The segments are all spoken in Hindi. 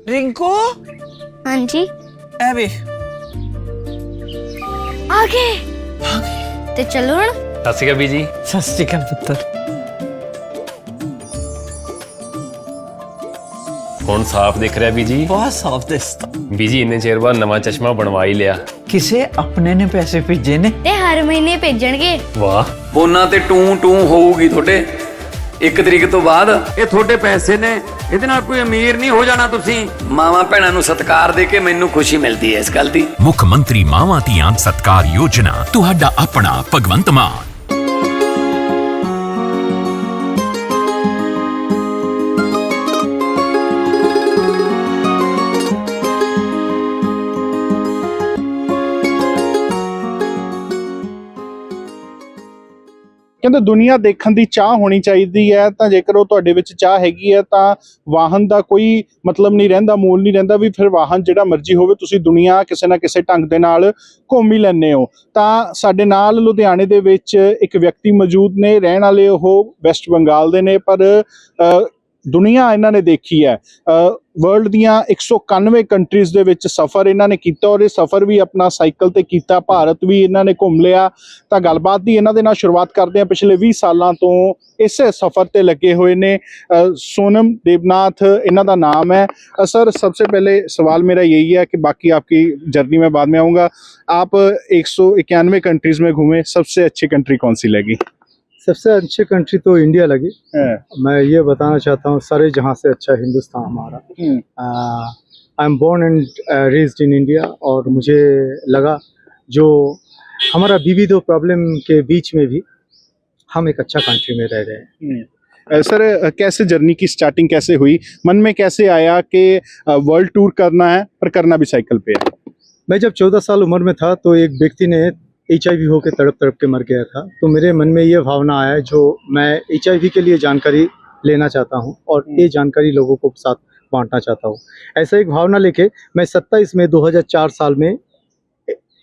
रिंकू हाँ जी ਐਵੇਂ आगे ते चलो हुण ਸਤਿ ਸ਼੍ਰੀ ਅਕਾਲ ਬੀਜੀ। ਸਤਿ ਸ਼੍ਰੀ ਅਕਾਲ ਪੁੱਤਰ। ਹੁਣ ਸਾਫ਼ ਦਿਖ ਰਿਹਾ ਬੀਜੀ। ਬਹੁਤ ਸਾਫ ਦਿਸਦਾ। ਬੀਜੀ ਇੰਨੇ ਚਿਰ ਬਾਅਦ ਨਵਾਂ ਚਸ਼ਮਾ ਬਣਵਾ ਹੀ ਲਿਆ। ਕਿਸੇ ਆਪਣੇ ਨੇ ਪੈਸੇ ਭੇਜੇ ਨੇ। ते हर महीने भेजणगे। ਵਾਹ ਫੋਨਾਂ ਤੇ ਟੂੰ ਟੂੰ ਹੋਊਗੀ ਤੁਹਾਡੇ 1 ਤਰੀਕ ਤੋਂ ਬਾਅਦ। ਇਹ ਤੁਹਾਡੇ ਪੈਸੇ ਨੇ, ਇਹਦੇ ਨਾਲ ਕੋਈ ਅਮੀਰ ਨਹੀਂ ਹੋ ਜਾਣਾ ਤੁਸੀਂ। ਮਾਵਾਂ ਭੈਣਾਂ ਨੂੰ ਸਤਿਕਾਰ ਦੇ ਕੇ ਮੈਨੂੰ ਖੁਸ਼ੀ ਮਿਲਦੀ ਹੈ ਇਸ ਗੱਲ ਦੀ। ਮੁੱਖ ਮੰਤਰੀ ਮਾਵਾਂ ਧੀਆਂ ਸਤਕਾਰ ਯੋਜਨਾ ਤੁਹਾਡਾ ਆਪਣਾ ਭਗਵੰਤ ਮਾਨ। ਕਹਿੰਦੇ ਦੁਨੀਆ ਦੇਖਣ ਦੀ ਚਾਹ ਹੋਣੀ ਚਾਹੀਦੀ ਹੈ, ਤਾਂ ਜੇਕਰ ਉਹ ਤੁਹਾਡੇ ਵਿੱਚ ਚਾਹ ਹੈਗੀ ਹੈ ਤਾਂ ਵਾਹਨ ਦਾ ਕੋਈ ਮਤਲਬ ਨਹੀਂ ਰਹਿੰਦਾ, ਮੂਲ ਨਹੀਂ ਰਹਿੰਦਾ ਵੀ ਫਿਰ ਵਾਹਨ ਜਿਹੜਾ ਮਰਜ਼ੀ ਹੋਵੇ, ਤੁਸੀਂ ਦੁਨੀਆ ਕਿਸੇ ਨਾ ਕਿਸੇ ਢੰਗ ਦੇ ਨਾਲ ਘੁੰਮ ਹੀ ਲੈਂਦੇ ਹੋ। ਤਾਂ ਸਾਡੇ ਨਾਲ ਲੁਧਿਆਣੇ ਦੇ ਵਿੱਚ ਇੱਕ ਵਿਅਕਤੀ ਮੌਜੂਦ ਨੇ, ਰਹਿਣ ਵਾਲੇ ਉਹ ਵੈਸਟ ਬੰਗਾਲ ਦੇ ਨੇ, ਪਰ ਦੁਨੀਆ ਇਹਨਾਂ ਨੇ ਦੇਖੀ ਹੈ। ਵਰਲਡ ਦੀਆਂ 191 ਕੰਟਰੀਜ਼ ਦੇ ਵਿੱਚ ਸਫ਼ਰ ਇਹਨਾਂ ਨੇ ਕੀਤਾ, ਔਰ ਇਹ ਸਫ਼ਰ ਵੀ ਆਪਣਾ ਸਾਈਕਲ ਤੇ ਕੀਤਾ, ਭਾਰਤ ਵੀ ਇਹਨਾਂ ਨੇ ਘੁੰਮ ਲਿਆ। ਤਾਂ ਗੱਲਬਾਤ ਦੀ ਇਹਨਾਂ ਦੇ ਨਾਲ ਸ਼ੁਰੂਆਤ ਕਰਦੇ ਹਾਂ। ਪਿਛਲੇ 20 ਸਾਲਾਂ ਤੋਂ ਇਸੇ ਸਫ਼ਰ ਤੇ ਲੱਗੇ ਹੋਏ ਨੇ। सोनम देवनाथ इन्हों का नाम है। सर सबसे पहले सवाल मेरा यही है कि बाकी आपकी जर्नी में बाद में आऊँगा, आप 191 कंट्रीज में घूमे, सबसे अच्छी कंट्री कौन सी लगी? सबसे अच्छी कंट्री तो इंडिया लगी। मैं ये बताना चाहता हूँ सारे जहाँ से अच्छा हिंदुस्तान हमारा। I am born and raised in India, और मुझे लगा जो हमारा विविध प्रॉब्लम के बीच में भी हम एक अच्छा कंट्री में रह रहे हैं। सर कैसे जर्नी की स्टार्टिंग कैसे हुई, मन में कैसे आया कि वर्ल्ड टूर करना है पर करना भी साइकिल पे है? मैं जब 14 साल उम्र में था तो एक व्यक्ति ने HIV होकर तड़प तड़प के मर गया था, तो मेरे मन में ये भावना आया जो मैं HIV के लिए जानकारी लेना चाहता हूँ और ये जानकारी लोगों को साथ बांटना चाहता हूँ। ऐसा एक भावना लेके मैं 27 मई 2004 साल में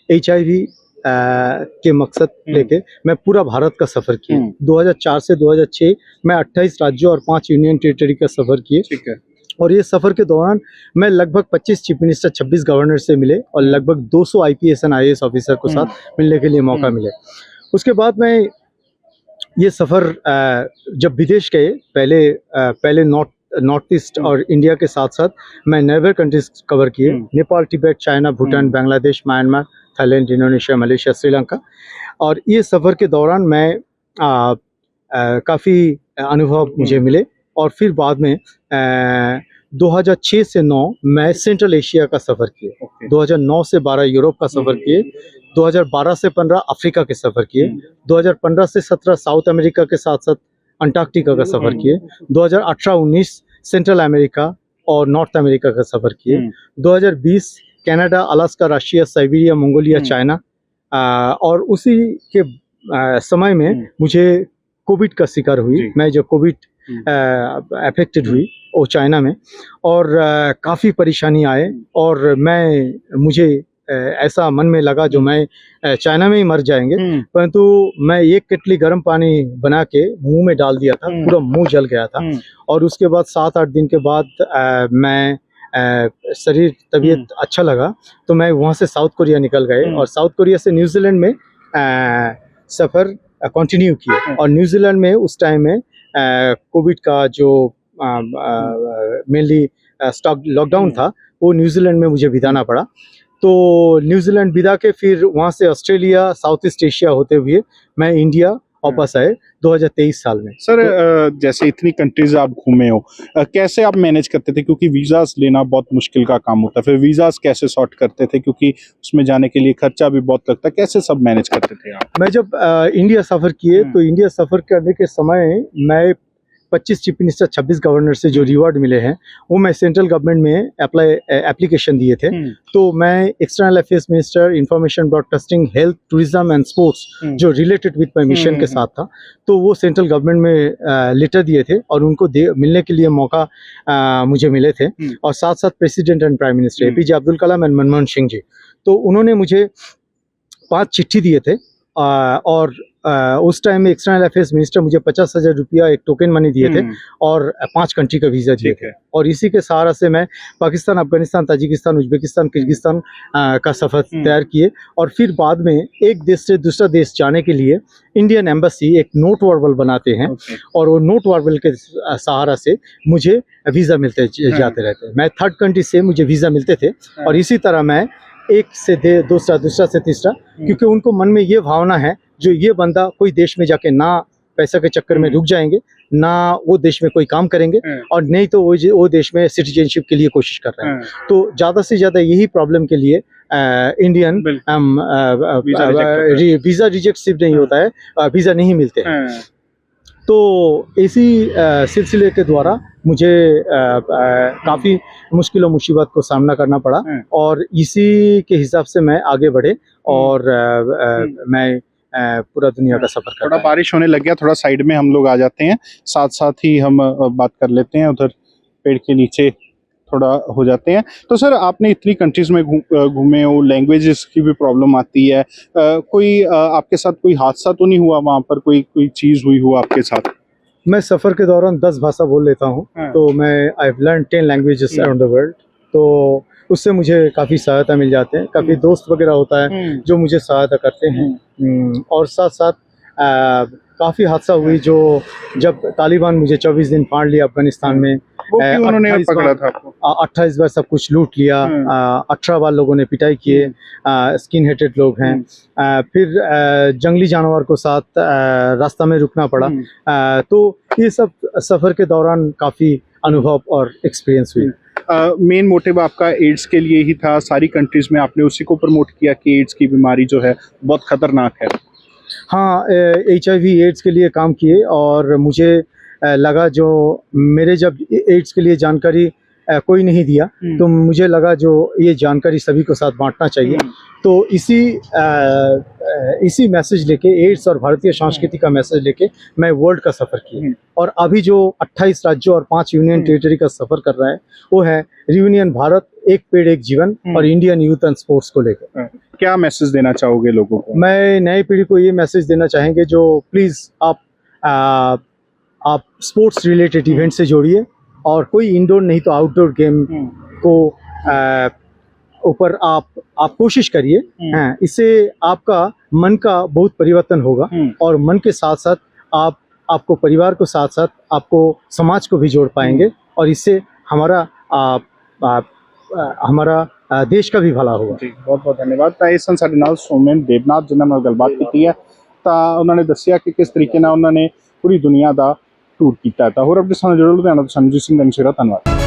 HIV के मकसद लेके मैं पूरा भारत का सफ़र किया। 2004 से 2006 मैं 28 राज्यों और 5 यूनियन टेरिटरी का सफ़र किए। ठीक है। और ये सफ़र के दौरान मैं लगभग 25 चीफ मिनिस्टर, 26 गवर्नर से मिले, और लगभग 200 IPS एंड IAS ऑफिसर को साथ मिलने के लिए मौका मिले। उसके बाद मैं ये सफ़र जब विदेश गए, पहले नॉर्थ ईस्ट और इंडिया के साथ साथ मैं नेबर कंट्रीज कवर किए, Nepal, Tibet, China, Bhutan, Bangladesh, Myanmar, Thailand, Indonesia, Malaysia, Sri Lanka. और ये सफ़र के दौरान मैं काफ़ी अनुभव मुझे मिले। और फिर बाद में 2006 से 9 मैं सेंट्रल एशिया का सफ़र किए। 2009 से 12 यूरोप का सफ़र किए। 2012 से 15 अफ्रीका के सफ़र किए। 2015 से 17 साउथ अमेरिका के साथ साथ अंटार्कटिका का सफ़र किए। 2018-19 सेंट्रल अमेरिका और नॉर्थ अमेरिका का सफ़र किए। 2020 Canada, Alaska, Russia, Siberia, Mongolia, China. और उसी के समय में मुझे कोविड का शिकार हुई। मैं जो कोविड अफेक्टेड हुई वो चाइना में, और काफ़ी परेशानी आए, और मुझे ऐसा मन में लगा जो मैं चाइना में ही मर जाएंगे, परंतु मैं एक केटली गर्म पानी बना के मुंह में डाल दिया था, पूरा मुंह जल गया था। और उसके बाद 7-8 दिन के बाद मैं शरीर तबीयत अच्छा लगा, तो मैं वहाँ से साउथ कोरिया निकल गए, और साउथ कोरिया से न्यूजीलैंड में सफ़र कंटिन्यू किए। और न्यूजीलैंड में उस टाइम में कोविड का जो मेनली स्टॉक लॉकडाउन था, वो न्यूजीलैंड में मुझे बिताना पड़ा। तो न्यूजीलैंड बिता के फिर वहाँ से ऑस्ट्रेलिया, साउथ ईस्ट एशिया होते हुए मैं इंडिया वापस आए 2023 साल में। सर जैसे इतनी कंट्रीज आप घूमे हो, कैसे आप मैनेज करते थे, क्योंकि वीज़ाज लेना बहुत मुश्किल का काम होता है, फिर वीज़ाज कैसे सॉर्ट करते थे, क्योंकि उसमें जाने के लिए खर्चा भी बहुत लगता है, कैसे सब मैनेज करते थे आप? मैं जब इंडिया सफ़र किए तो इंडिया सफ़र करने के समय मैं 25 चीफ मिनिस्टर, 26 गवर्नर से जो रिवार्ड मिले हैं वो मैं सेंट्रल गवर्नमेंट में एप्लीकेशन दिए थे। तो मैं external affairs minister, information broadcasting, health, tourism and sports जो रिलेटेड विद माई मिशन के साथ था, तो वो सेंट्रल गवर्नमेंट में लेटर दिए थे, और उनको मिलने के लिए मौका मुझे मिले थे। और साथ साथ president and prime minister APJ Abdul Kalam and Manmohan Singh ji, तो उन्होंने मुझे 5 चिट्ठी दिए थे। और उस टाइम में एक्सटर्नल अफेयर्स मिनिस्टर मुझे 50,000 रुपया एक टोकन मनी दिए थे और 5 कंट्री का वीज़ा दिए ठीक है। थे। और इसी के सहारा से मैं Pakistan, Afghanistan, Tajikistan, Uzbekistan, Kyrgyzstan का सफ़र तैयार किए। और फिर बाद में एक देश से दूसरा देश जाने के लिए इंडियन एम्बेसी एक नोट वर्बल बनाते हैं और वो नोट वर्बल के सहारा से मुझे वीज़ा मिलते जाते रहते। मैं थर्ड कंट्री से मुझे वीज़ा मिलते थे और इसी तरह मैं एक से दूसरा, दूसरा से तीसरा, क्योंकि उनको मन में ये भावना है जो ये बंदा कोई देश में जाके ना पैसा के चक्कर में रुक जाएंगे, ना वो देश में कोई काम करेंगे और नहीं तो वो देश में सिटीजनशिप के लिए कोशिश कर रहे हैं। तो ज़्यादा से ज़्यादा यही प्रॉब्लम के लिए इंडियन वीज़ा रिजेक्ट सिर्फ नहीं होता है, वीज़ा नहीं मिलते हैं। तो इसी सिलसिले के द्वारा मुझे काफ़ी मुश्किल और मुसीबत को सामना करना पड़ा और इसी के हिसाब से मैं आगे बढ़े और मैं पूरा दुनिया का सफ़र कर। थोड़ा बारिश होने लग गया, थोड़ा साइड में हम लोग आ जाते हैं, साथ साथ ही हम बात कर लेते हैं, उधर पेड़ के नीचे थोड़ा हो जाते हैं। तो सर आपने इतनी कंट्रीज में घूमे हो, लैंग्वेजेस की भी प्रॉब्लम आती है, कोई आपके साथ कोई हादसा तो नहीं हुआ वहाँ पर, कोई चीज़ हुई हो आपके साथ? मैं सफ़र के दौरान 10 भाषा बोल लेता हूँ। तो मैं I have learn 10 languages around the world. तो उससे मुझे काफ़ी सहायता मिल जाते हैं, काफ़ी दोस्त वगैरह होता है जो मुझे सहायता करते हैं। और साथ साथ काफ़ी हादसा हुई जो जब तालिबान मुझे 24 दिन फाड़ लिया अफगानिस्तान में। उन्होंने पकड़ा था आपको? 28 बार सब कुछ लूट लिया, 18 बार लोगों ने पिटाई किए, स्किन हेटेड लोग हैं। फिर जंगली जानवर को साथ रास्ता में रुकना पड़ा। तो ये सब सफ़र के दौरान काफ़ी अनुभव और एक्सपीरियंस हुई। मेन मोटिव आपका एड्स के लिए ही था, सारी कंट्रीज में आपने उसी को प्रमोट किया कि एड्स की बीमारी जो है बहुत खतरनाक है। हाँ, HIV एड्स के लिए काम किए और मुझे लगा जो मेरे जब एड्स के लिए जानकारी कोई नहीं दिया तो मुझे लगा जो ये जानकारी सभी को साथ बांटना चाहिए। तो इसी मैसेज लेके, एड्स और भारतीय संस्कृति का मैसेज लेके मैं वर्ल्ड का सफ़र किया। और अभी जो 28 राज्यों और 5 यूनियन टेरिटरी का सफ़र कर रहा है वो है रियूनियन भारत, एक पेड़ एक जीवन और इंडियन यूथ एंड स्पोर्ट्स को लेकर। क्या मैसेज देना चाहोगे लोगों को? मैं नई पीढ़ी को ये मैसेज देना चाहेंगे जो प्लीज़ आप स्पोर्ट्स रिलेटेड इवेंट से जोड़िए और कोई इंडोर नहीं तो आउटडोर गेम को ऊपर आप कोशिश करिए। इससे आपका मन का बहुत परिवर्तन होगा और मन के साथ साथ आपको परिवार को साथ साथ आपको समाज को भी जोड़ पाएंगे और इससे हमारा देश का भी भला होगा। जी बहुत बहुत धन्यवाद। ਤਾਂ ਇਸ ਸਨ ਸਾਡੇ ਨਾਲ ਸੋਮਨ ਦੇਵਨਾਥ ਜਿਨ੍ਹਾਂ ਨਾਲ ਗੱਲਬਾਤ ਕੀਤੀ ਹੈ। ਤਾਂ ਉਹਨਾਂ ਨੇ ਦੱਸਿਆ ਕਿ ਕਿਸ ਤਰੀਕੇ ਨਾਲ ਉਹਨਾਂ ਨੇ ਪੂਰੀ ਦੁਨੀਆ ਦਾ ਟੂਰ ਕੀਤਾ। ਤਾਂ ਹੋਰ ਅਪਡੇਟਸ ਨਾਲ ਜੁੜੋ ਲੁਧਿਆਣਾ ਤੋਂ ਸੰਜੀਤ ਸਿੰਘ ਦਾ ਧੰਨਵਾਦ।